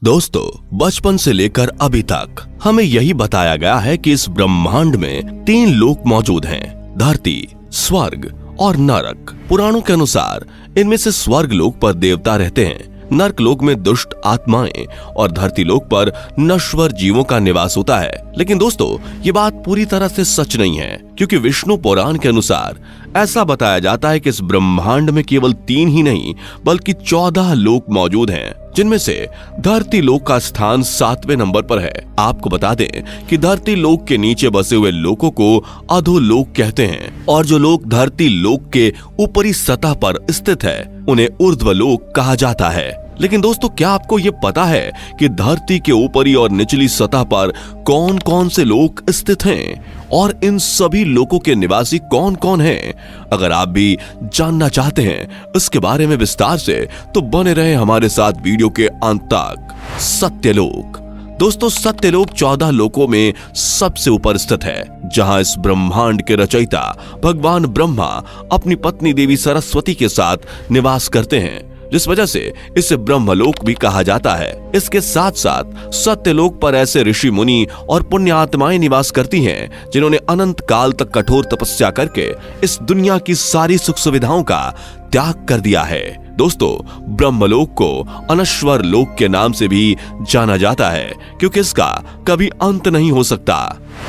दोस्तों, बचपन से लेकर अभी तक हमें यही बताया गया है कि इस ब्रह्मांड में 3 लोक मौजूद हैं, धरती, स्वर्ग और नरक। पुराणों के अनुसार इनमें से स्वर्ग लोक पर देवता रहते हैं, नरक लोक में दुष्ट आत्माएं और धरती लोक पर नश्वर जीवों का निवास होता है। लेकिन दोस्तों, ये बात पूरी तरह से सच नहीं है, क्योंकि विष्णु पुराण के अनुसार ऐसा बताया जाता है कि इस ब्रह्मांड में केवल 3 ही नहीं बल्कि 14 लोक मौजूद हैं, जिनमें से धरती लोक का स्थान 7वें नंबर पर है। आपको बता दें कि धरती लोक के नीचे बसे हुए लोकों को अधोलोक कहते हैं, और जो लोक धरती लोक के ऊपरी सतह पर स्थित है उन्हें ऊर्ध्वलोक कहा जाता है। लेकिन दोस्तों, क्या आपको ये पता है कि धरती के ऊपरी और निचली सतह पर कौन कौन से लोक स्थित हैं और इन सभी लोकों के निवासी कौन कौन हैं? अगर आप भी जानना चाहते हैं इसके बारे में विस्तार से, तो बने रहे हमारे साथ वीडियो के अंत तक। सत्यलोक। दोस्तों, सत्यलोक 14 लोकों में सबसे ऊपर स्थित है, जहां इस ब्रह्मांड के रचयिता भगवान ब्रह्मा अपनी पत्नी देवी सरस्वती के साथ निवास करते हैं, जिस वजह से इसे ब्रह्मलोक भी कहा जाता है। इसके साथ साथ सत्यलोक पर ऐसे ऋषि मुनि और पुण्य आत्माएं निवास करती हैं, जिन्होंने अनंत काल तक कठोर तपस्या करके इस दुनिया की सारी सुख सुविधाओं का त्याग कर दिया है। दोस्तों, ब्रह्मलोक को अनश्वर लोक के नाम से भी जाना जाता है, क्योंकि इसका कभी अंत नहीं हो सकता।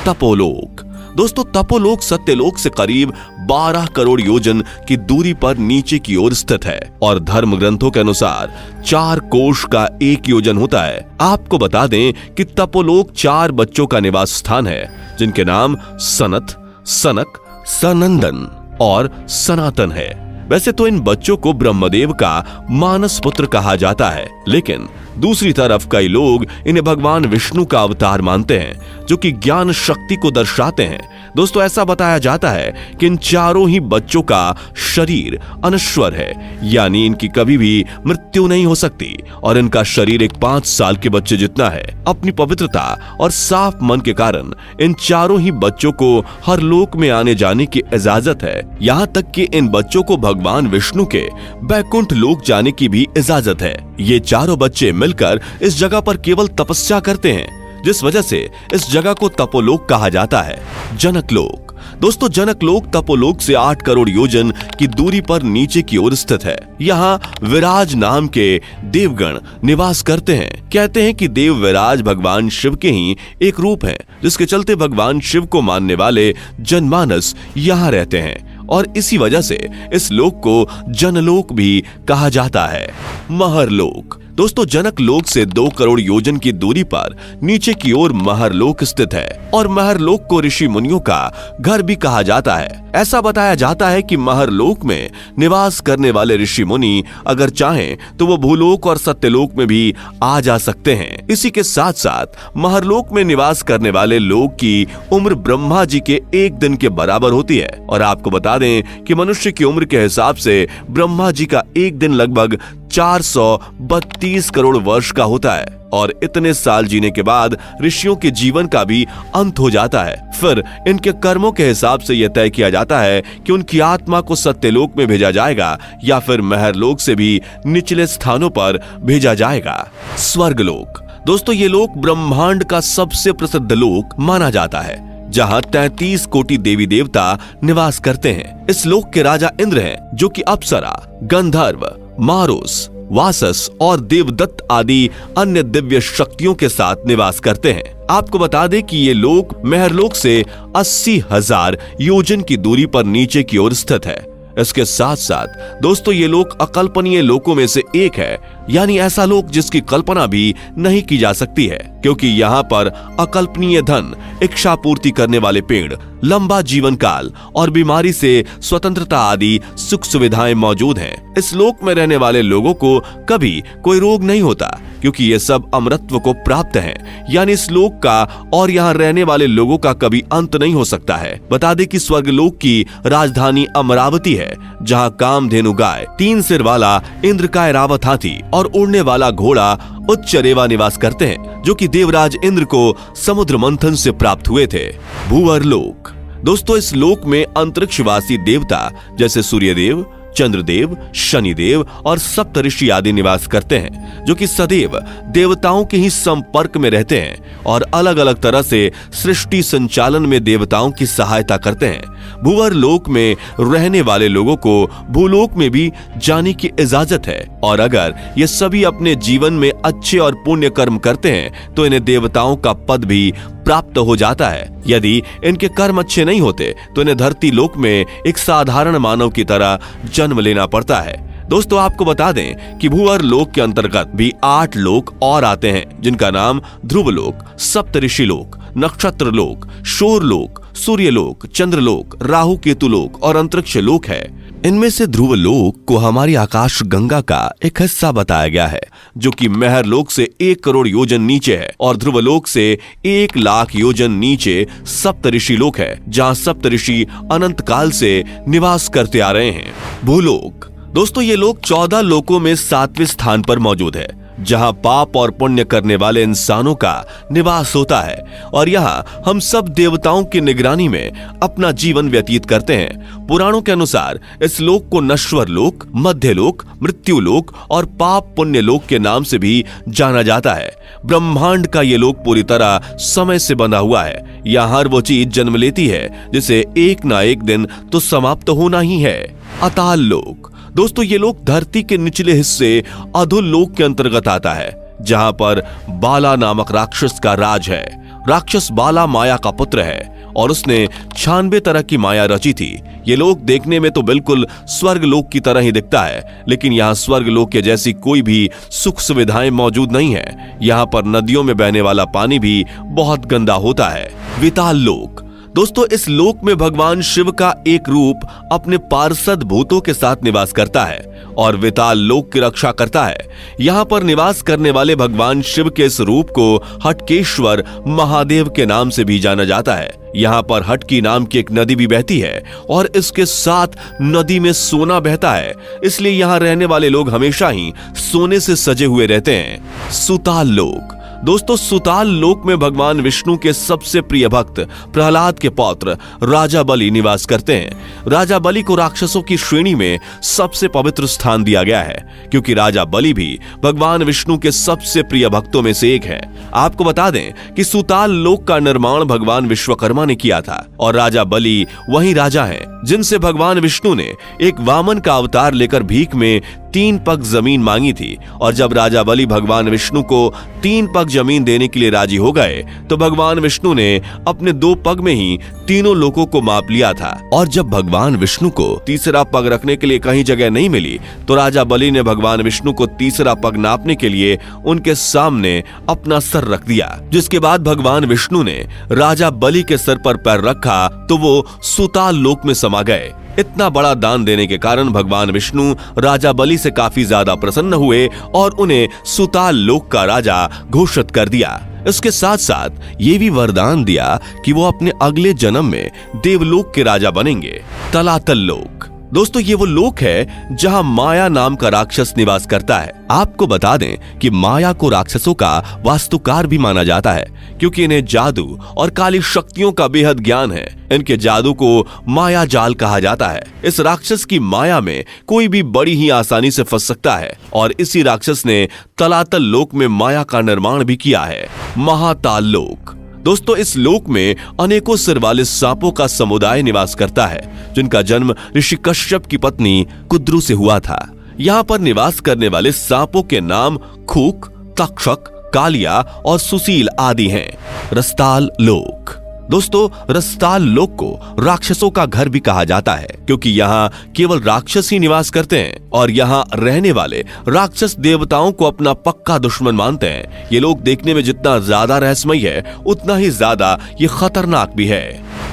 तपोलोक। दोस्तों, तपोलोक सत्यलोक से करीब 12 करोड़ योजन की दूरी पर नीचे की ओर स्थित है और धर्म ग्रंथों के अनुसार 4 कोश का 1 योजन होता है। आपको बता दें कि तपोलोक 4 बच्चों का निवास स्थान है, जिनके नाम सनत, सनक, सनंदन और सनातन है। वैसे तो इन बच्चों को ब्रह्मदेव का मानस पुत्र कहा जाता है, लेकिन दूसरी तरफ कई लोग इन्हें भगवान विष्णु का अवतार मानते हैं, जो कि ज्ञान शक्ति को दर्शाते हैं। दोस्तों, ऐसा बताया जाता है कि इन चारों ही बच्चों का शरीर अनश्वर है, यानी इनकी कभी भी मृत्यु नहीं हो सकती, और इनका शरीर एक 5 साल के बच्चे जितना है। अपनी पवित्रता और साफ मन के कारण इन चारों ही बच्चों को हर लोक में आने जाने की इजाजत है। यहाँ तक कि इन बच्चों को भगवान विष्णु के बैकुंठ लोक जाने की भी इजाजत है। ये चारों बच्चे मिलकर इस जगह पर केवल तपस्या करते हैं, जिस वजह से इस जगह को तपोलोक कहा जाता है। जनकलोक। दोस्तों, जनकलोक तपोलोक से 8 करोड़ योजन की दूरी पर नीचे की ओर स्थित है। यहाँ विराज नाम के देवगण निवास करते हैं। कहते हैं कि देव विराज भगवान शिव के ही एक रूप है, जिसके चलते भगवान शिव को मानने वाले जनमानस यहाँ रहते हैं, और इसी वजह से इस लोक को जनलोक भी कहा जाता है। महरलोक। दोस्तों, जनकलोक से 2 करोड़ योजन की दूरी पर नीचे की ओर महरलोक स्थित है, और महरलोक को ऋषि मुनियों का घर भी कहा जाता है। ऐसा बताया जाता है कि महरलोक में निवास करने वाले ऋषि मुनि अगर चाहें तो वो भूलोक और सत्यलोक में भी आ जा सकते हैं। इसी के साथ साथ महरलोक में निवास करने वाले लोग की उम्र ब्रह्मा जी के 1 दिन के बराबर होती है, और आपको बता दें कि मनुष्य की उम्र के हिसाब से ब्रह्मा जी का 1 दिन लगभग 432 करोड़ वर्ष का होता है, और इतने साल जीने के बाद ऋषियों के जीवन का भी अंत हो जाता है। फिर इनके कर्मों के हिसाब से यह तय किया जाता है कि उनकी आत्मा को सत्यलोक में भेजा जाएगा या फिर महरलोक से भी निचले स्थानों पर भेजा जाएगा। स्वर्गलोक। दोस्तों, ये लोक ब्रह्मांड का सबसे प्रसिद्ध लोक माना जाता है, जहां 33 कोटि देवी देवता निवास करते हैं। इस लोक के राजा इंद्र हैं, जो कि अप्सरा, गंधर्व, मारुस, वासस और देवदत्त आदि अन्य दिव्य शक्तियों के साथ निवास करते हैं। आपको बता दें कि ये लोक महरलोक से 80,000 योजन की दूरी पर नीचे की ओर स्थित है। इसके साथ साथ दोस्तों, ये लोक अकल्पनीय लोकों में से एक है, यानी ऐसा लोक जिसकी कल्पना भी नहीं की जा सकती है, क्योंकि यहाँ पर अकल्पनीय धन, इच्छा पूर्ति करने वाले पेड़, लंबा जीवन काल और बीमारी से स्वतंत्रता आदि सुख सुविधाएं मौजूद हैं। इस लोक में रहने वाले लोगों को कभी कोई रोग नहीं होता, क्योंकि ये सब अमरत्व को प्राप्त हैं, यानी इस लोक का और यहाँ रहने वाले लोगों का कभी अंत नहीं हो सकता है। बता दें कि स्वर्गलोक की राजधानी अमरावती है, जहाँ कामधेनु गाय, 3 सिर वाला इंद्र का ऐरावत हाथी और उड़ने वाला घोड़ा उच्चरेवा निवास करते हैं, जो कि देवराज इंद्र को समुद्र मंथन से प्राप्त हुए थे। भूअरलोक। दोस्तों, इस लोक में अंतरिक्षवासी देवता जैसे सूर्यदेव, चंद्रदेव, शनिदेव और सप्तऋषि आदि निवास करते हैं, जो कि सदैव देवताओं के ही संपर्क में रहते हैं और अलग अलग तरह से सृष्टि संचालन में देवताओं की सहायता करते हैं। भूवर लोक में रहने वाले लोगों को भूलोक में भी जाने की इजाजत है, और अगर ये सभी अपने जीवन में अच्छे और पुण्य कर्म करते हैं तो इन्हें देवताओं का पद भी प्राप्त हो जाता है। यदि इनके कर्म अच्छे नहीं होते तो इन्हें धरती लोक में एक साधारण मानव की तरह जन्म लेना पड़ता है। दोस्तों, आपको बता दें कि भूवर लोक के अंतर्गत भी 8 लोक और आते हैं, जिनका नाम ध्रुव लोक, सप्तऋषि लोक, नक्षत्र लोक, शोर लोक, सूर्य लोक, चंद्र लोक, राहु केतु लोक और अंतरिक्ष लोक है। इनमें से ध्रुव लोक को हमारी आकाश गंगा का एक हिस्सा बताया गया है, जो कि महर लोक से 1 करोड़ योजन नीचे है, और ध्रुव लोक से 1 लाख योजन नीचे सप्तऋषि लोक है, जहाँ सप्तऋषि अनंत काल से निवास करते आ रहे हैं। भूलोक, दोस्तों ये लोक 14 लोकों में 7वें स्थान पर मौजूद है, जहां पाप और पुण्य करने वाले इंसानों का निवास होता है, और यहां हम सब देवताओं की निगरानी में अपना जीवन व्यतीत करते हैं। पुराणों के अनुसार इस लोक को नश्वर लोक, मध्य लोक, मृत्यु लोक और पाप पुण्य लोक के नाम से भी जाना जाता है। ब्रह्मांड का ये लोक पूरी तरह समय से बंधा हुआ है। यहाँ हर वो चीज जन्म लेती है जिसे एक ना एक दिन तो समाप्त होना ही है। अताल लोक, दोस्तों ये लोक धरती के निचले हिस्से अधोलोक लोक के अंतर्गत आता है, जहां पर बाला नामक राक्षस का राज है। राक्षस बाला माया का पुत्र है और उसने 96 तरह की माया रची थी। ये लोक देखने में तो बिल्कुल स्वर्ग लोक की तरह ही दिखता है, लेकिन यहाँ स्वर्ग लोक के जैसी कोई भी सुख सुविधाएं मौजूद नहीं है। यहाँ पर नदियों में बहने वाला पानी भी बहुत गंदा होता है। विताल लोक, दोस्तों इस लोक में भगवान शिव का एक रूप अपने पार्षद भूतों के साथ निवास करता है और विताल लोक की रक्षा करता है। यहाँ पर निवास करने वाले भगवान शिव के इस रूप को हटकेश्वर महादेव के नाम से भी जाना जाता है। यहाँ पर हटकी नाम की एक नदी भी बहती है और इसके साथ नदी में सोना बहता है, इसलिए यहाँ रहने वाले लोग हमेशा ही सोने से सजे हुए रहते हैं। सुताल लोक, दोस्तों सुताल लोक में भगवान विष्णु के सबसे प्रिय भक्त प्रहलाद के पौत्र राजा बलि निवास करते हैं। राजा बलि को राक्षसों की श्रेणी में सबसे पवित्र स्थान दिया गया है, क्योंकि राजा बलि भी भगवान विष्णु के सबसे प्रिय भक्तों में से एक है। आपको बता दें कि सुताल लोक का निर्माण भगवान विश्वकर्मा ने किया था और राजा बलि वही राजा हैं जिनसे भगवान विष्णु ने एक वामन का अवतार लेकर भीख में 3 पग जमीन मांगी थी, और जब राजा बलि भगवान विष्णु को 3 पग जमीन देने के लिए राजी हो गए तो भगवान विष्णु ने अपने 2 पग में ही तीनों लोकों को माप लिया था। और जब भगवान विष्णु को तीसरा पग रखने के लिए कहीं जगह नहीं मिली तो राजा बलि ने भगवान विष्णु को तीसरा पग नापने के लिए उनके सामने अपना सर रख दिया, जिसके बाद भगवान विष्णु ने राजा बलि के सर पर पैर रखा तो वो सुताल लोक में समा गए। इतना बड़ा दान देने के कारण भगवान विष्णु राजा बलि से काफी ज्यादा प्रसन्न हुए और उन्हें सुताल लोक का राजा घोषित कर दिया। इसके साथ साथ ये भी वरदान दिया कि वो अपने अगले जन्म में देवलोक के राजा बनेंगे। तलातल लोक, दोस्तों ये वो लोक है जहां माया नाम का राक्षस निवास करता है। आपको बता दें कि माया को राक्षसों का वास्तुकार भी माना जाता है, क्योंकि इन्हें जादू और काली शक्तियों का बेहद ज्ञान है। इनके जादू को माया जाल कहा जाता है। इस राक्षस की माया में कोई भी बड़ी ही आसानी से फंस सकता है, और इसी राक्षस ने तलातल लोक में माया का निर्माण भी किया है। महाताल लोक, दोस्तों इस लोक में अनेकों सिर वाले सांपों का समुदाय निवास करता है, जिनका जन्म ऋषि कश्यप की पत्नी कुद्रू से हुआ था। यहाँ पर निवास करने वाले सांपों के नाम खूक, तक्षक, कालिया और सुशील आदि हैं। रस्ताल लोक, दोस्तों रस्ताल लोक को राक्षसों का घर भी कहा जाता है, क्योंकि यहाँ केवल राक्षस ही निवास करते हैं और यहाँ रहने वाले राक्षस देवताओं को अपना पक्का दुश्मन मानते हैं। ये लोग देखने में जितना ज्यादा रहस्यमय है उतना ही ज्यादा ये खतरनाक भी है।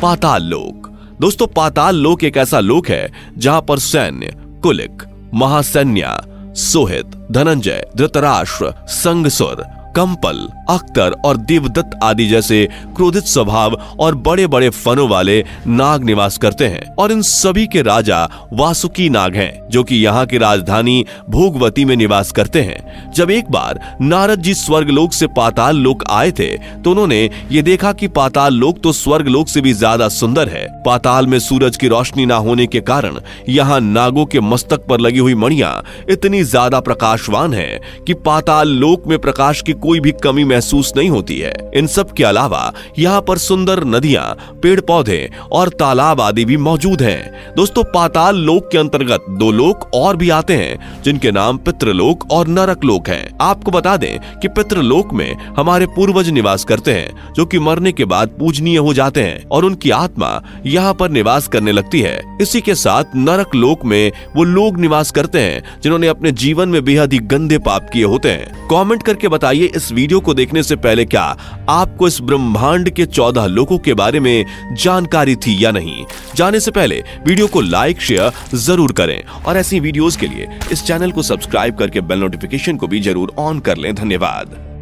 पाताल लोक, दोस्तों पाताल लोक एक ऐसा लोक है जहाँ पर सैन्य, कुलिक, महासैन्या, सोहित, धनंजय, धृतराष्ट्र, संगसुर, कंपल, अख्तर और देवदत्त आदि जैसे क्रोधित स्वभाव और बड़े बड़े फनों वाले नाग निवास करते हैं और इन सभी के राजा वासुकी नाग हैं, जो कि यहाँ की राजधानी भोगवती में निवास करते हैं। जब एक बार नारद जी स्वर्गलोक से पाताल लोक आए थे तो उन्होंने ये देखा कि पाताल लोक तो स्वर्गलोक से भी ज्यादा सुंदर है। पाताल में सूरज की रोशनी ना होने के कारण यहाँ नागों के मस्तक पर लगी हुई मणियां इतनी ज्यादा प्रकाशवान है कि पाताल लोक में प्रकाश की कोई भी कमी महसूस नहीं होती है। इन सब के अलावा यहाँ पर सुंदर नदियां, पेड़ पौधे और तालाब आदि भी मौजूद हैं। दोस्तों, पाताल लोक के अंतर्गत 2 लोक और भी आते हैं जिनके नाम पितृलोक और नरक लोक हैं। आपको बता दें कि पितृलोक में हमारे पूर्वज निवास करते हैं, जो कि मरने के बाद पूजनीय हो जाते हैं और उनकी आत्मा यहाँ पर निवास करने लगती है। इसी के साथ नरक लोक में वो लोग निवास करते हैं जिन्होंने अपने जीवन में बेहद ही गंदे पाप किए होते हैं। कमेंट करके बताइए इस वीडियो को देखने से पहले क्या आपको इस ब्रह्मांड के 14 लोकों के बारे में जानकारी थी या नहीं। जाने से पहले वीडियो को लाइक शेयर जरूर करें और ऐसी वीडियोस के लिए इस चैनल को सब्सक्राइब करके बेल नोटिफिकेशन को भी जरूर ऑन कर लें। धन्यवाद।